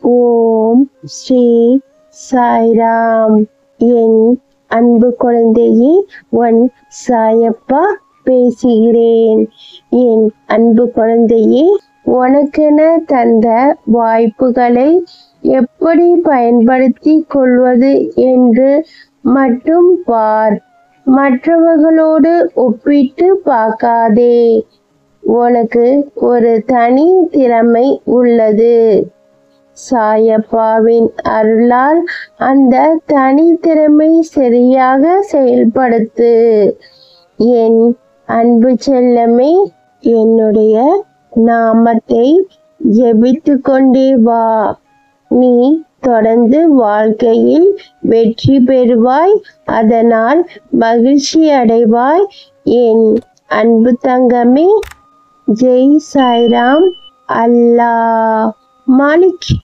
ஓம் ஸ்ரீ சாய்ராம். என் அன்பு குழந்தையே, உன் சாயப்பா பேசுகிறேன். என் அன்பு குழந்தையே, உனக்கென தந்த வாய்ப்புகளை எப்படி பயன்படுத்தி கொள்வது என்று மட்டும் பார். மற்றவர்களோடு ஒப்பிட்டு பார்க்காதே. உனக்கு ஒரு தனி திறமை உள்ளது. சாயப்பாவின் அருளால் அந்த தனித்திறமை சரியாக செயல்படுத்து. என் அன்பு செல்லமே, என்னுடைய நாமத்தை ஜெபித்து கொண்டே வா. நீ தொடர்ந்து வாழ்க்கையில் வெற்றி பெறுவாய். அதனால் மகிழ்ச்சி அடைவாய். என் அன்பு தங்கமே, ஜெய் சாய்ராம். அல்லாஹ் மாலிக்.